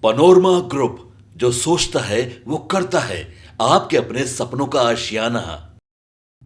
Panorama group, जो सोचता है वो करता है। आपके अपने सपनों का आशियाना।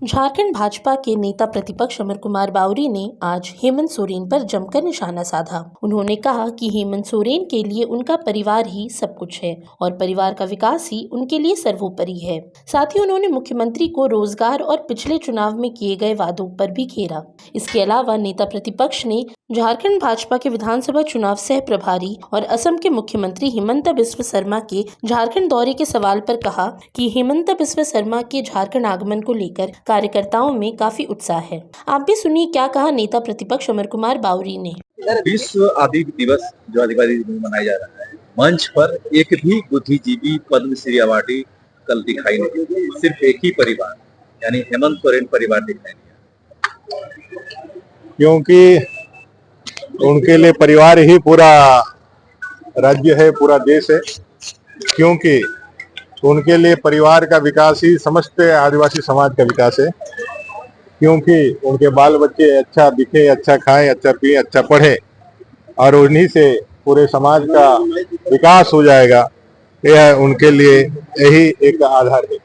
झारखंड भाजपा के नेता प्रतिपक्ष अमर कुमार बावरी ने आज हेमंत सोरेन पर जमकर निशाना साधा। उन्होंने कहा कि हेमंत सोरेन के लिए उनका परिवार ही सब कुछ है और परिवार का विकास ही उनके लिए सर्वोपरि है। साथ ही उन्होंने मुख्यमंत्री को रोजगार और पिछले चुनाव में किए गए वादों पर भी घेरा। इसके अलावा नेता प्रतिपक्ष ने झारखंड भाजपा के विधानसभा चुनाव सह प्रभारी और असम के मुख्यमंत्री हिमंता बिस्वा शर्मा के झारखंड दौरे के सवाल पर कहा कि हिमंता बिस्वा शर्मा के झारखंड आगमन को लेकर कार्यकर्ताओं में काफी उत्साह है। आप भी सुनिए क्या कहा नेता प्रतिपक्ष अमर कुमार बावरी ने। विश्व आदिवासी दिवस जो आदिवासी दिवस मनाया जा रहा है, मंच पर एक भी बुद्धिजीवी पद्मश्री अवार्डी कल दिखाई नहीं दिया। सिर्फ एक ही परिवार यानी हेमंत सोरेन परिवार दिखाई दिया, क्योंकि उनके लिए परिवार ही पूरा राज्य है, पूरा देश है। क्योंकि उनके लिए परिवार का विकास ही समस्त आदिवासी समाज का विकास है। क्योंकि उनके बाल बच्चे अच्छा दिखे, अच्छा खाएं, अच्छा पिए, अच्छा पढ़े और उन्हीं से पूरे समाज का विकास हो जाएगा। यह उनके लिए यही एक आधार है।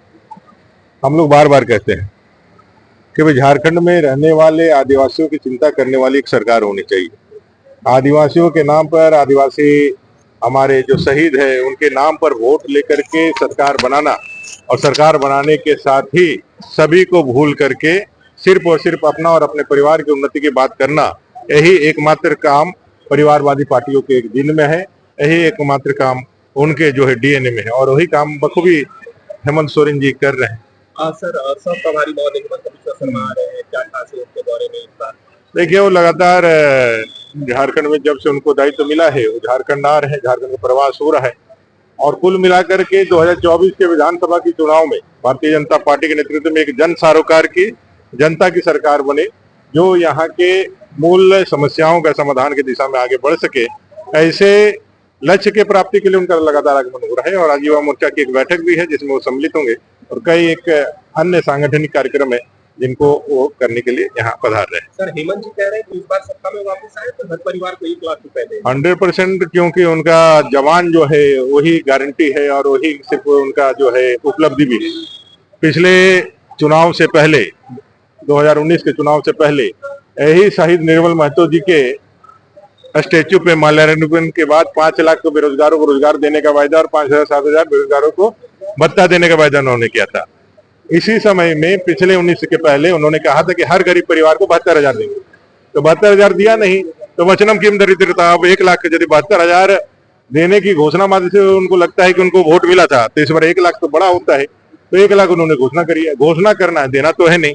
हम लोग बार बार कहते हैं कि भाई झारखंड में रहने वाले आदिवासियों की चिंता करने वाली एक सरकार होनी चाहिए। आदिवासियों के नाम पर, आदिवासी हमारे जो शहीद है उनके नाम पर वोट लेकर के सरकार बनाना और सरकार बनाने के साथ ही सभी को भूल करके सिर्फ और सिर्फ अपना और अपने परिवार की उन्नति की बात करना, यही एकमात्र काम परिवारवादी पार्टियों के एक दिन में है। यही एकमात्र काम उनके जो है डीएनए में है और वही काम बखूबी हेमंत सोरेन जी कर रहे हैं। सर सब प्रभारी महोदय हिमंत बिस्वा शर्मा आ रहे हैं, क्या खास है उनके दौरे में इस बार? देखिए, वो लगातार झारखंड में जब से उनको दायित्व मिला है वो झारखंड आ रहे हैं, झारखंड का प्रवास हो रहा है और कुल मिलाकर के 2024 के विधानसभा के चुनाव में भारतीय जनता पार्टी के नेतृत्व में एक जन सरोकार की जनता की सरकार बने, जो यहाँ के मूल समस्याओं का समाधान की दिशा में आगे बढ़ सके। ऐसे लक्ष्य के प्राप्ति के लिए उनका लगातार आगमन हो रहा है और आज युवा मोर्चा की एक बैठक भी है जिसमें वो सम्मिलित होंगे और कई एक अन्य सांगठनिक कार्यक्रम है जिनको वो करने के लिए यहाँ पधार रहे हैं। सर, हेमंत जी कह रहे हैं कि इस बार सत्ता में वापस आए तो हर परिवार को 1 लाख रुपए दें। 100%, क्योंकि उनका जवान जो है वही गारंटी है और वही सिर्फ उनका जो है उपलब्धि भी है। पिछले चुनाव से पहले, 2019 के चुनाव से पहले यही शहीद निर्मल महतो जी के स्टेच्यू पे माल्यार्पण के बाद 5 लाख को बेरोजगारों को रोजगार देने का वायदा और 5,000-7,000 बेरोजगारों को भत्ता देने का वायदा उन्होंने किया था। इसी समय में पिछले 19 के पहले उन्होंने कहा था कि हर गरीब परिवार को 72,000 देंगे, तो 72,000 दिया नहीं, तो वचनम किम दरिद्रता। अब 1 लाख यदि 72,000 देने की घोषणा मात्र से उनको लगता है कि उनको वोट मिला था, तो इस बार 1 लाख तो बड़ा होता है, तो 1 लाख उन्होंने घोषणा करी है। घोषणा करना है, देना तो है नहीं।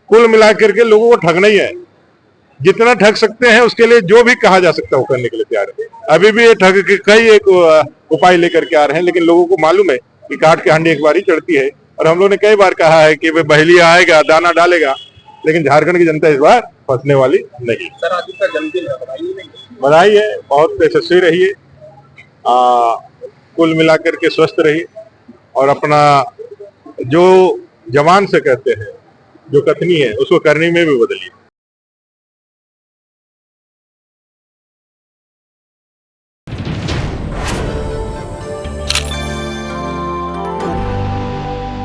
कुल मिलाकर के लोगों को ठगना ही है। जितना ठग सकते हैं उसके लिए जो भी कहा जा सकता है वो करने के लिए तैयार है। अभी भी ये ठग के कई एक उपाय लेकर के आ रहे हैं, लेकिन लोगों को मालूम है कि काट के हांडी एक बार ही चढ़ती है और हम लोगों ने कई बार कहा है कि वे बहेलिया आएगा, दाना डालेगा, लेकिन झारखंड की जनता इस बार फंसने वाली नहीं। सर, आज उसका जन्मदिन है, बधाई है, बहुत यशस्वी रहिए, कुल मिलाकर के स्वस्थ रहिए और अपना जो जवान से कहते हैं, जो कथनी है उसको करनी में भी बदलिए।